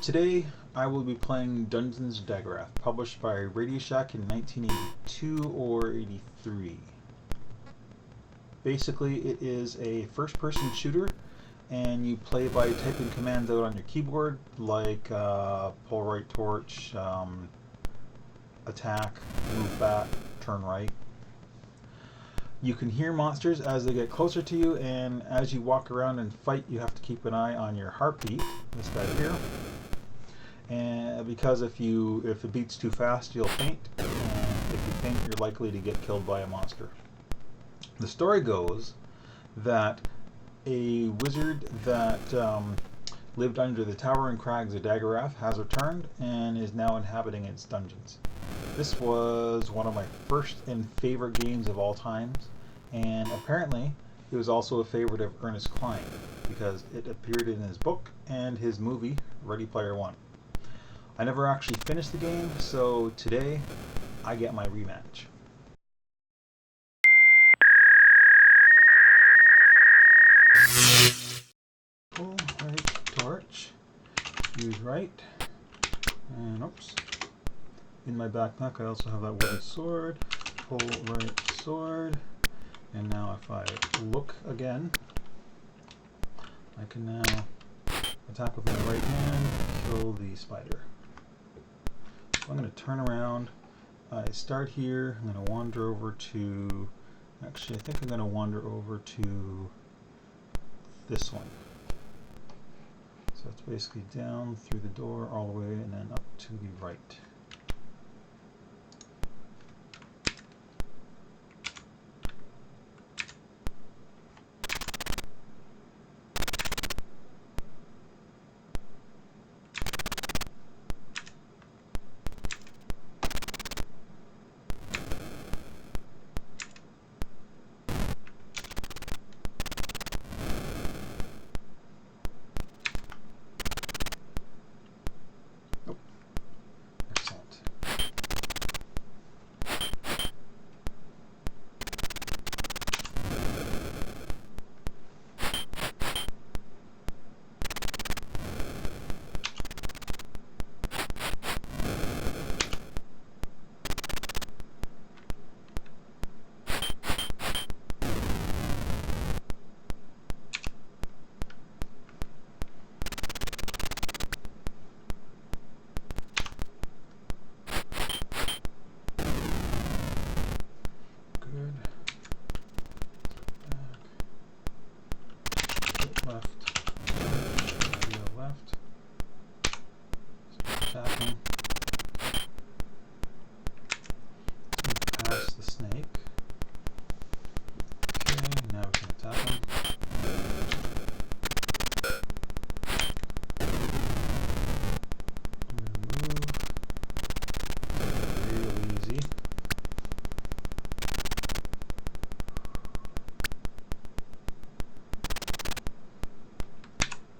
Today I will be playing Dungeons & Daggorath, published by Radio Shack in 1982 or 83. Basically, it is a first-person shooter, and you play by typing commands out on your keyboard, like pull right torch, attack, move back, turn right. You can hear monsters as they get closer to you, and as you walk around and fight, you have to keep an eye on your heartbeat, this guy here. And because if it beats too fast, you'll faint, and if you faint, you're likely to get killed by a monster. The story goes that a wizard that lived under the towering crags of Daggorath has returned and is now inhabiting its dungeons. This was one of my first and favorite games of all times, and apparently it was also a favorite of Ernest Cline because it appeared in his book and his movie Ready Player One. I never actually finished the game, so today I get my rematch. Pull right torch, use right, and oops. In my backpack I also have that wooden sword, pull right sword, and now if I look again, I can now attack with my right hand, kill the spider. So I'm going to turn around, I start here, I'm going to wander over to, actually I think I'm going to wander over to this one. So it's basically down through the door all the way and then up to the right.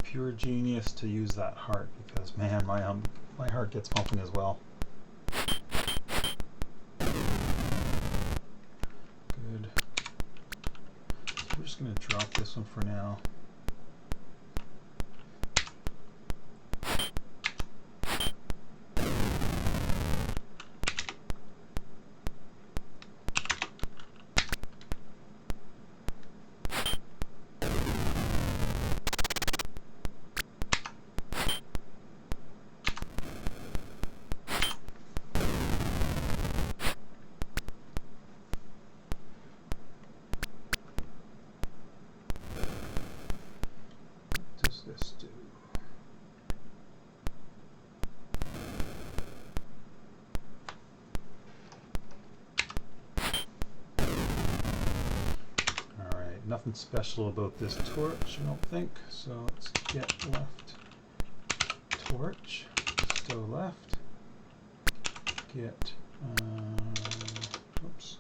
Pure genius to use that heart, because man, my heart gets pumping as well. Good. So we're just going to drop this one for now. This do? Alright, nothing special about this torch, I don't think. So let's get left torch, still left. Get, oops.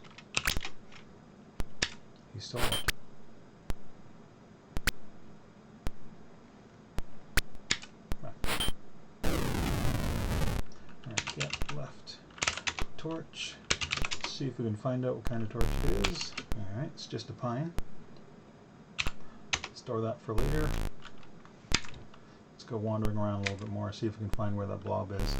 He's still left. Torch. Let's see if we can find out what kind of torch it is. Alright, it's just a pine. Store that for later. Let's go wandering around a little bit more, see if we can find where that blob is.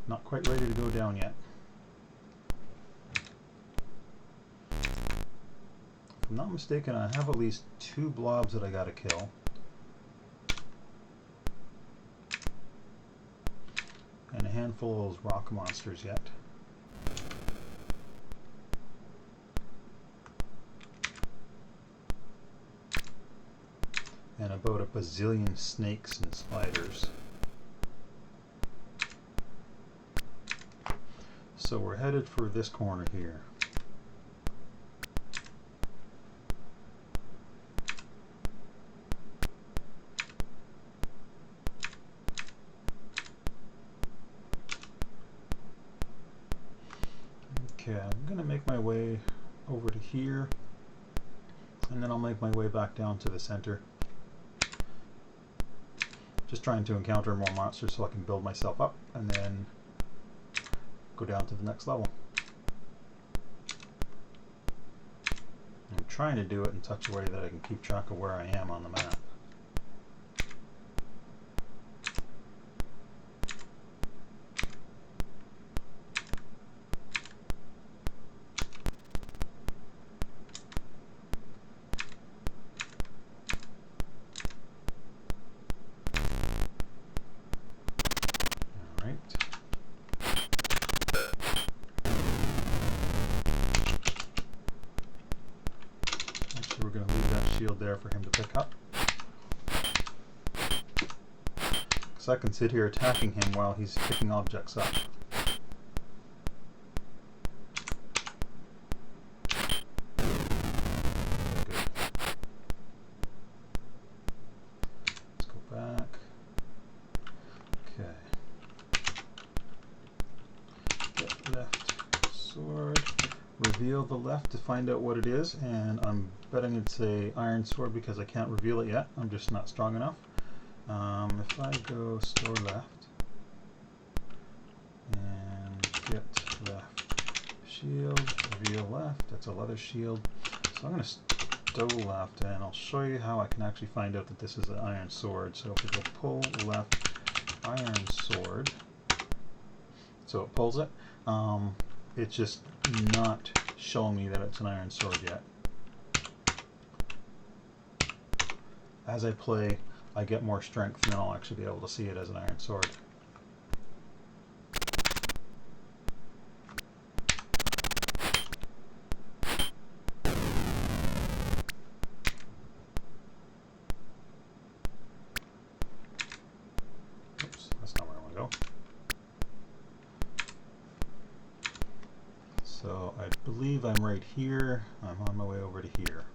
Not quite ready to go down yet. If I'm not mistaken, I have at least 2 blobs that I gotta kill. And a handful of those rock monsters yet. And about a bazillion snakes and spiders. So we're headed for this corner here. Okay, I'm gonna make my way over to here, and then I'll make my way back down to the center. Just trying to encounter more monsters so I can build myself up, and then go down to the next level. I'm trying to do it in such a way that I can keep track of where I am on the map. We're going to leave that shield there for him to pick up. Because I can sit here attacking him while he's picking objects up. Good. Let's go back. Okay. Get left sword. Reveal the left to find out what it is, and I'm betting it's a iron sword because I can't reveal it yet. I'm just not strong enough. If I go store left and get left shield, reveal left, that's a leather shield. So I'm going to stow left, and I'll show you how I can actually find out that this is an iron sword. So if we go pull left iron sword, so it pulls it. It's just not showing me that it's an iron sword yet. As I play, I get more strength, and then I'll actually be able to see it as an iron sword. Oops, that's not where I want to go. So I believe I'm right here. I'm on my way over to here.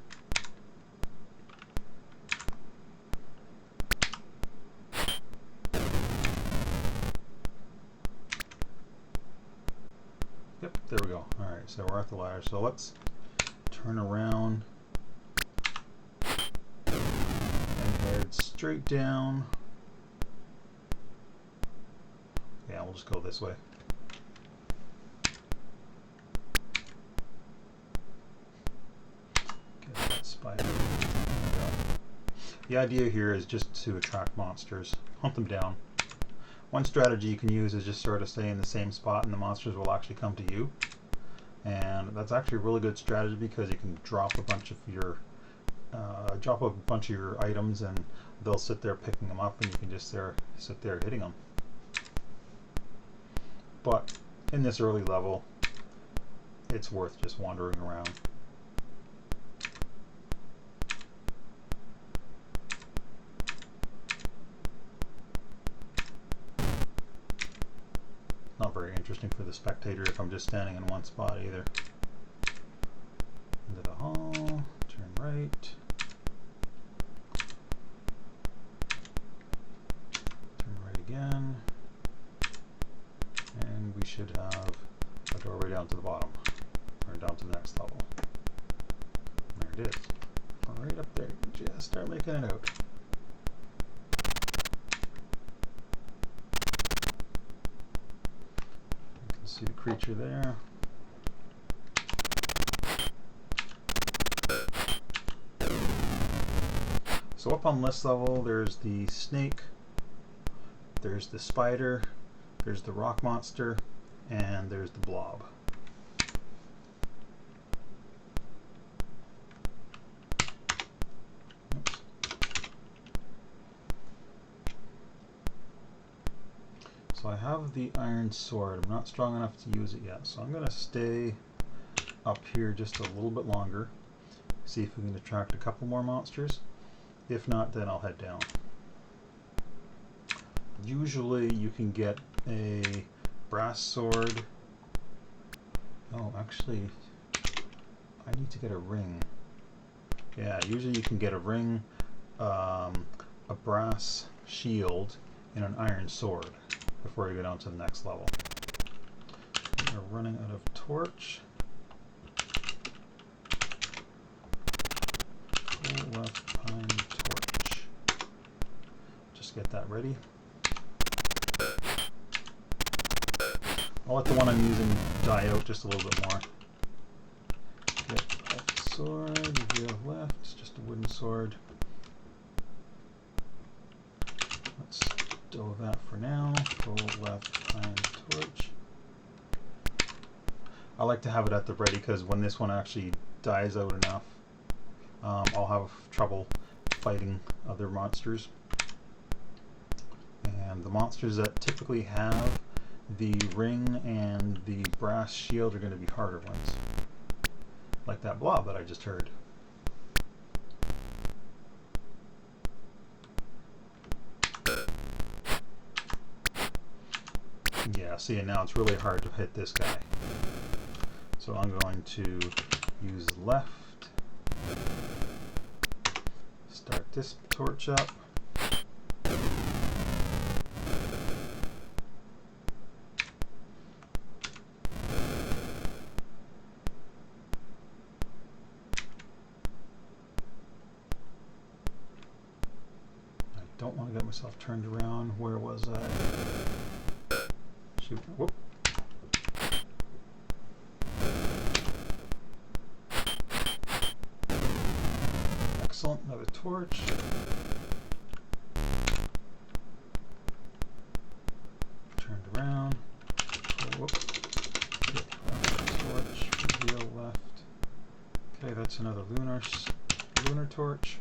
Yep, there we go. Alright, so we're at the ladder. So let's turn around and head straight down. Yeah, we'll just go this way. Get that spider. The idea here is just to attract monsters, hunt them down. One strategy you can use is just sort of stay in the same spot, and the monsters will actually come to you. And that's actually a really good strategy because you can drop a bunch of your items, and they'll sit there picking them up, and you can just sit there hitting them. But in this early level, it's worth just wandering around. Not very interesting for the spectator if I'm just standing in one spot either. Into the hall, turn right. Turn right again. And we should have a doorway down to the bottom, or down to the next level. There it is. Right up there. Just start making it out. See the creature there. So up on this level, there's the snake, there's the spider, there's the rock monster, and there's the blob. Oops. So I have the iron sword. I'm not strong enough to use it yet, so I'm going to stay up here just a little bit longer, see if we can attract a couple more monsters. If not, then I'll head down. Usually you can get a brass sword. Oh, actually, I need to get a ring. Yeah, usually you can get a ring, a brass shield, and an iron sword before you go down to the next level. We're running out of torch. Pull left pine torch. Just get that ready. I'll let the one I'm using die out just a little bit more. Get left sword, reveal left, it's just a wooden sword. Let's stow that for now. Pull left pine torch. I like to have it at the ready because when this one actually dies out enough, I'll have trouble fighting other monsters. And the monsters that typically have the ring and the brass shield are going to be harder ones. Like that blob that I just heard. Yeah, see, and now it's really hard to hit this guy. So I'm going to use left. Start this torch up. I don't want to get myself turned around. Where was I? Shoot. Whoop. Excellent. Another torch. Turned around. Oh, whoops. Torch. Reveal left. Okay, that's another lunar torch.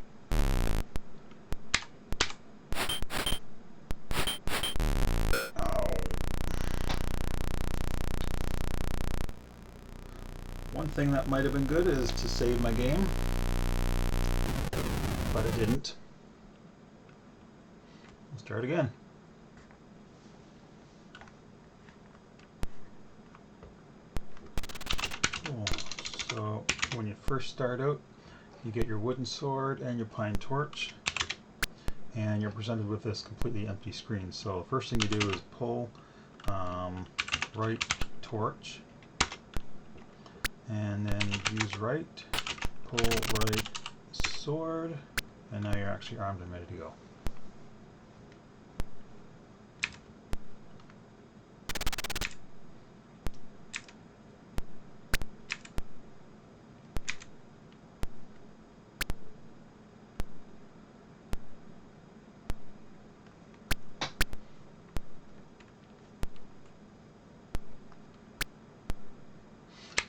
One thing that might have been good is to save my game, but it didn't. Let's start again. Cool. So when you first start out, you get your wooden sword and your pine torch, and you're presented with this completely empty screen. So the first thing you do is pull right torch, and then use right, pull right sword, and now you're actually armed and ready to go.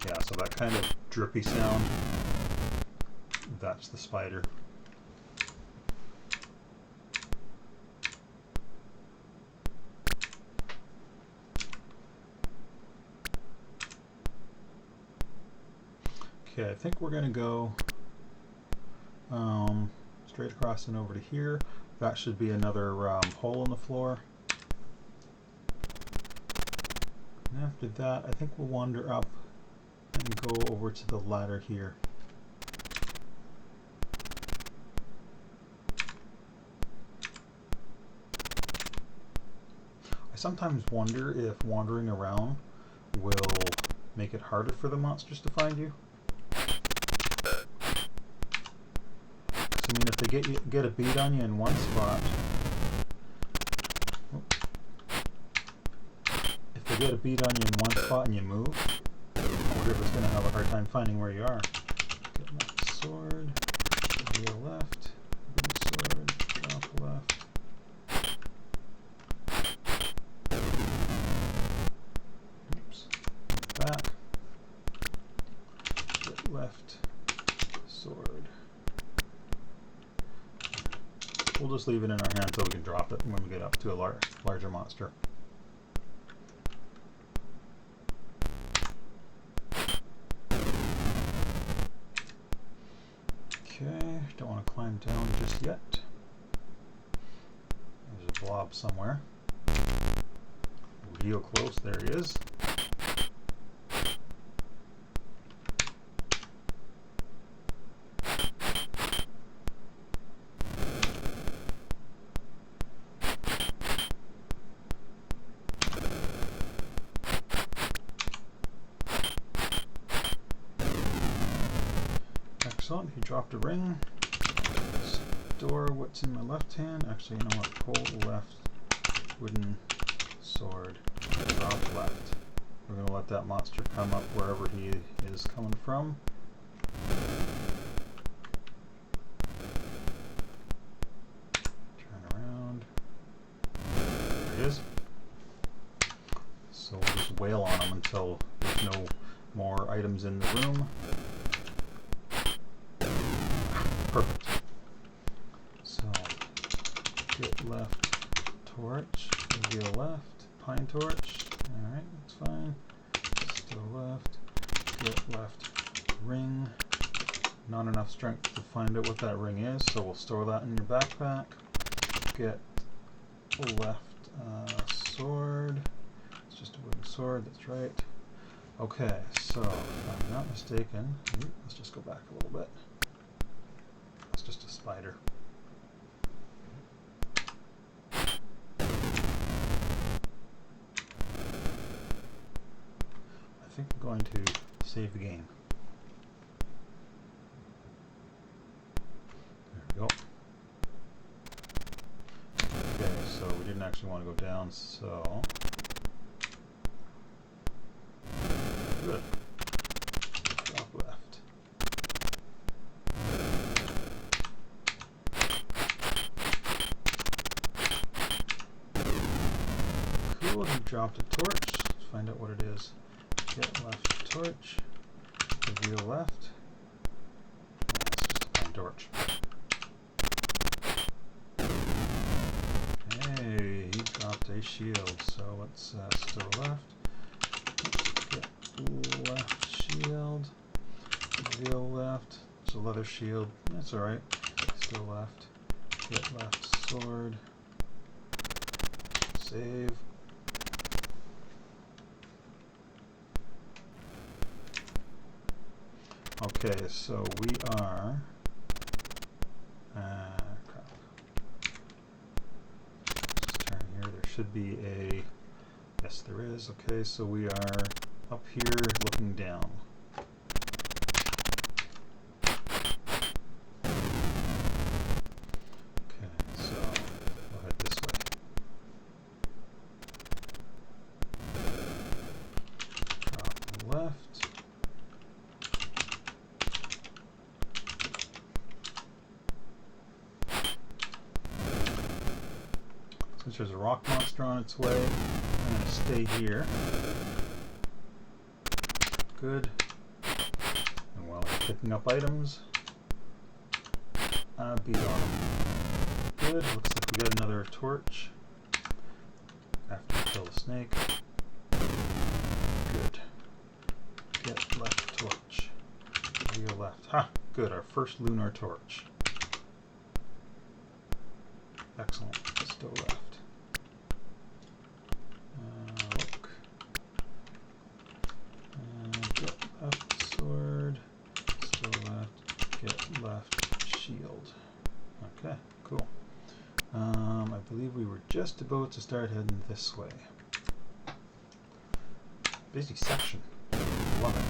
Yeah, so that kind of drippy sound, that's the spider. Okay, I think we're going to go straight across and over to here. That should be another hole in the floor. And after that, I think we'll wander up and go over to the ladder here. I sometimes wonder if wandering around will make it harder for the monsters to find you. I mean, if they get a bead on you in one spot, if they you get a beat on you in one spot and you move, I wonder if it's going to have a hard time finding where you are. Get my sword, reveal left, bring sword, drop left. Oops. Back. Get left, sword. We'll just leave it in our hand so we can drop it when we get up to a larger monster. Okay, don't want to climb down just yet. There's a blob somewhere. Real close, there he is. Excellent, he dropped a ring. Store what's in my left hand. Actually, you know what? Hold left, wooden sword, drop left. We're going to let that monster come up wherever he is coming from. Turn around. There he is. So we'll just wail on him until there's no more items in the room. Perfect. So, get left, torch, reveal left, pine torch. Alright, that's fine. Still left, get left, ring. Not enough strength to find out what that ring is, so we'll store that in your backpack. Get left sword. It's just a wooden sword, that's right. Okay, so if I'm not mistaken, let's just go back a little bit. It's just a spider. I think I'm going to save the game. There we go. Okay, so we didn't actually want to go down, so good. Drop left. Cool, he dropped a torch. Let's find out what it is. Get left torch. Reveal left. It's just a plain torch. Hey, he dropped a shield. So let's still left. Get left shield. Reveal left. It's a leather shield. That's alright. Still left. Get left sword. Save. Okay, so we are crap. Let's just turn here. There should be a yes, there is. Okay, so we are up here looking down. Okay, so we'll head this way. Drop left. Since there's a rock monster on its way, I'm going to stay here. Good. And while I'm picking up items, beat on them. Good. Looks like we got another torch after we kill the snake. Good. Get left torch. Reveal left. Ha! Good. Our first lunar torch. Excellent. Still left. Look. Get left sword. Still left. Get left shield. Okay, cool. I believe we were just about to start heading this way. Busy section. Love it.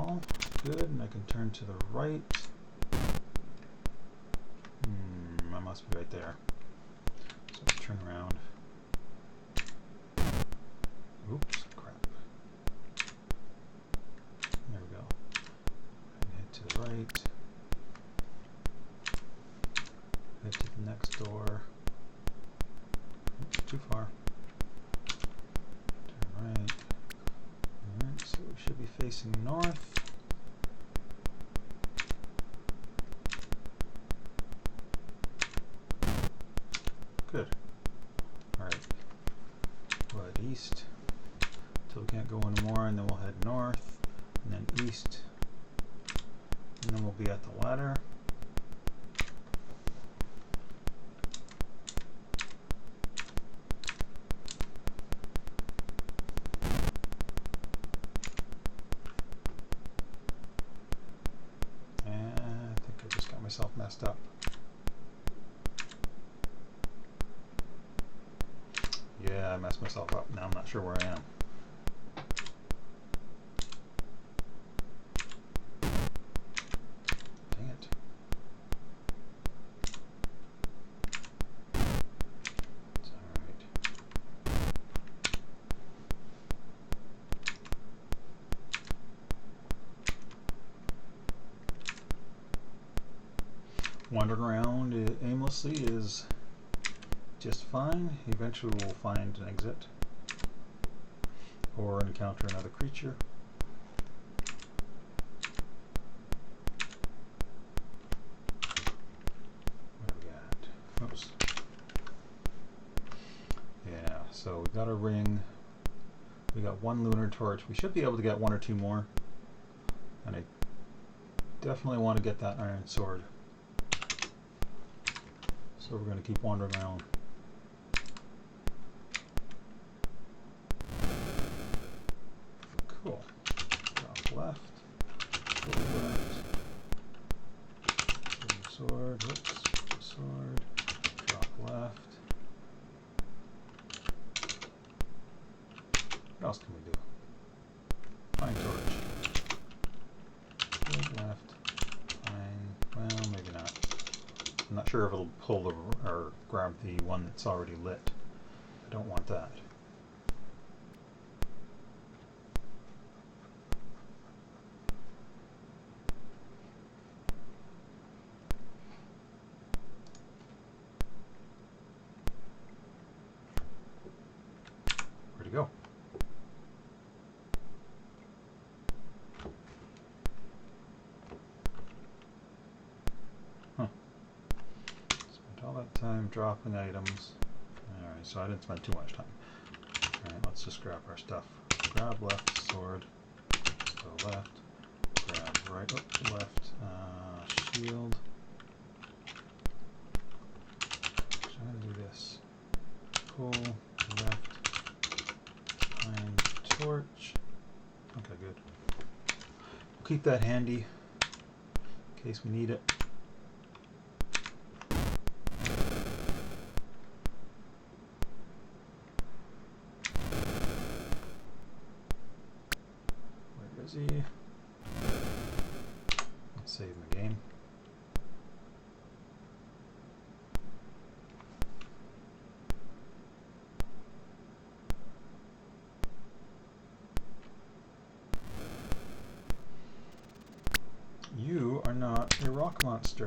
wall. Good, and I can turn to the right. I must be right there. So let's turn around. Oops, crap. There we go. And head to the right. Head to the next door. Oops, too far. Turn right. Alright, so we should be facing north. Good. Alright. We'll head east until we can't go anymore, and then we'll head north, and then east, and then we'll be at the ladder. And I think I just got myself messed up. Yeah, I messed myself up. Now I'm not sure where I am. Dang it. It's alright. Wandering around aimlessly is just fine. Eventually we'll find an exit or encounter another creature. What do we got? Oops. Yeah, so we got a ring. We got one lunar torch. We should be able to get one or two more. And I definitely want to get that iron sword. So we're going to keep wandering around. Cool. Drop left. Go left. Sword. Whoops. Sword. Drop left. What else can we do? Pine torch. Go left. Pine. Well, maybe not. I'm not sure if it'll pull the or grab the one that's already lit. I don't want that. Where'd he go? Huh. Spent all that time dropping items. Alright, so I didn't spend too much time. Alright, let's just grab our stuff. Grab left, sword. Go left. Grab right, oh, left. Shield. Trying to do this. Pull left. Pine torch. Okay, good. We'll keep that handy in case we need it. Where is he? Let's save the game. You are not a rock monster.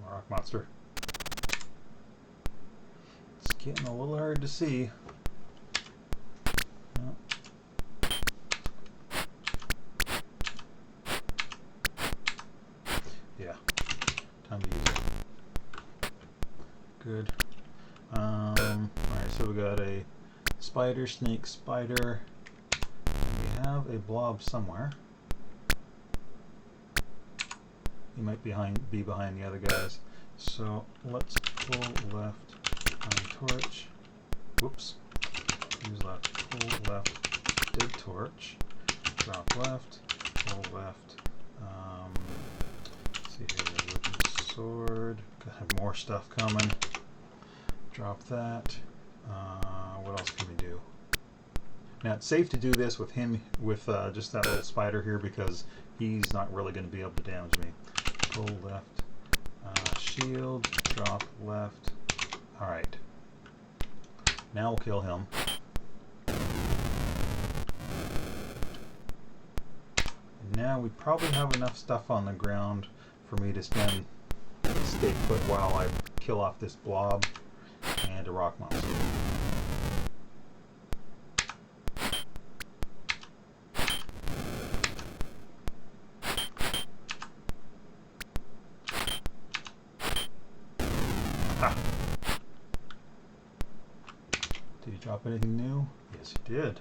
Rock monster. It's getting a little hard to see. No. Yeah, time to use it. Good. Alright, so we got a spider, snake, spider. And we have a blob somewhere. He might be behind the other guys. So let's pull left on torch. Whoops. Use left. Pull left. Dig torch. Drop left. Pull left. Let's see here. Wooden sword. Got more stuff coming. Drop that. What else can we do? Now it's safe to do this with him, with just that little spider here, because he's not really going to be able to damage me. Pull left, shield, drop left. All right. Now we'll kill him. And now we probably have enough stuff on the ground for me to stay put while I kill off this blob and a rock monster. Ha! Did he drop anything new? Yes, he did.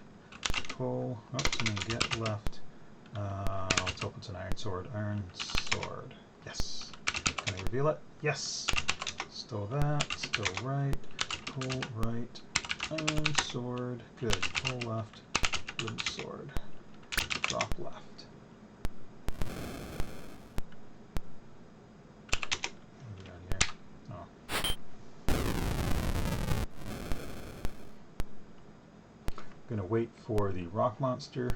Pull. Oops, and then get left. Let's hope it's an iron sword. Iron sword. Yes. Can I reveal it? Yes. Still that. Still right. Pull right. Iron sword. Good. Pull left. Wooden sword. Drop left. What do we got here? Oh. Gonna wait for the rock monster.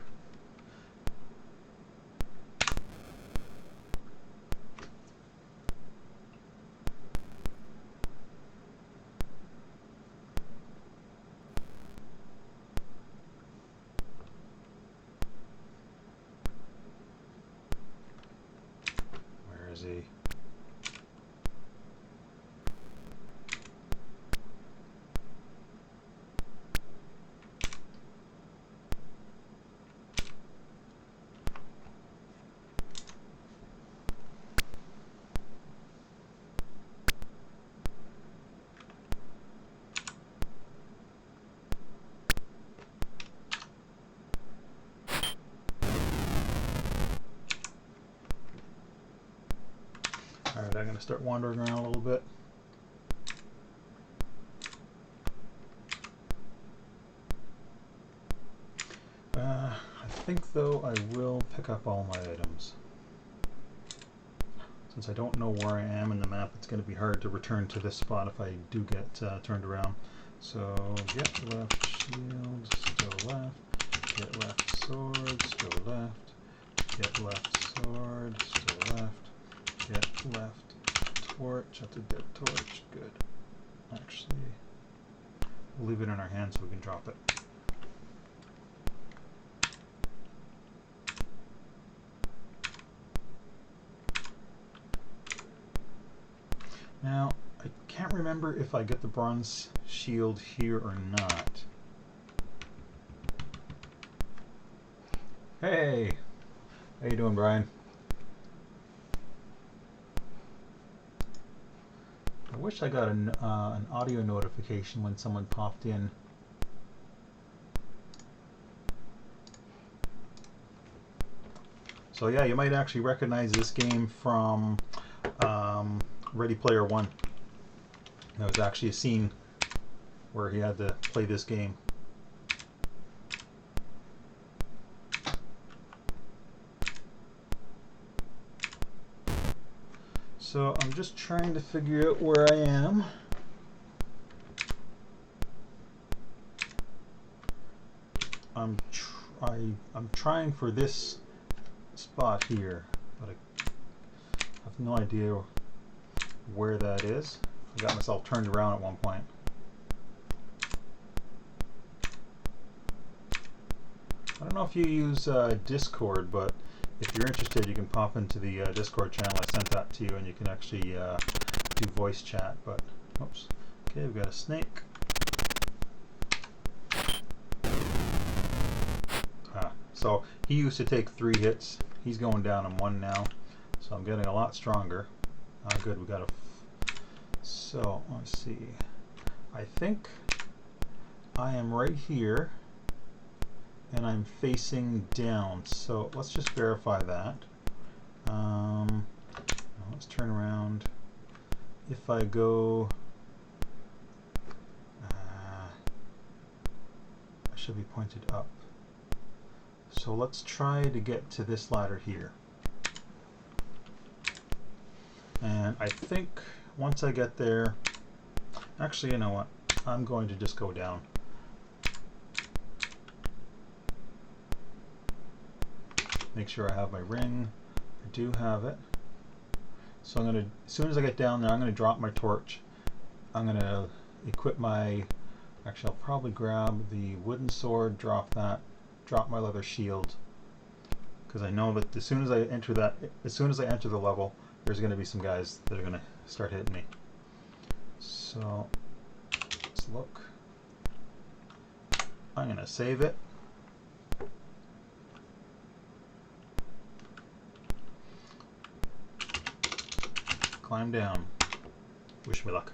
Where is he? Alright, I'm going to start wandering around a little bit. I think, though, I will pick up all my items. Since I don't know where I am in the map, it's going to be hard to return to this spot if I do get turned around. So, get left shield, still left. Get left sword, still left. Get left sword, still left. Get left torch. That's a dead torch. Good. Actually, we'll leave it in our hand so we can drop it. Now, I can't remember if I get the bronze shield here or not. Hey! How you doing, Brian? I wish I got an audio notification when someone popped in. So yeah, you might actually recognize this game from Ready Player One. There was actually a scene where he had to play this game. So I'm just trying to figure out where I am. I'm trying for this spot here, but I have no idea where that is. I got myself turned around at one point. I don't know if you use Discord, but if you're interested, you can pop into the Discord channel. I sent that to you, and you can actually do voice chat. But oops. Okay, we've got a snake. So he used to take 3 hits. He's going down in 1 now, so I'm getting a lot stronger. Good, we got a. So let's see. I think I am right here, and I'm facing down. So let's just verify that. Let's turn around. If I go, I should be pointed up. So let's try to get to this ladder here. And I think once I get there, Actually, you know what? I'm going to just go down. Make sure I have my ring. I do have it. So I'm gonna, as soon as I get down there, I'm gonna drop my torch. I'm gonna equip my, actually I'll probably grab the wooden sword, drop that, drop my leather shield. Because I know that as soon as I enter the level, there's gonna be some guys that are gonna start hitting me. So let's look. I'm gonna save it. Climb down. Wish me luck.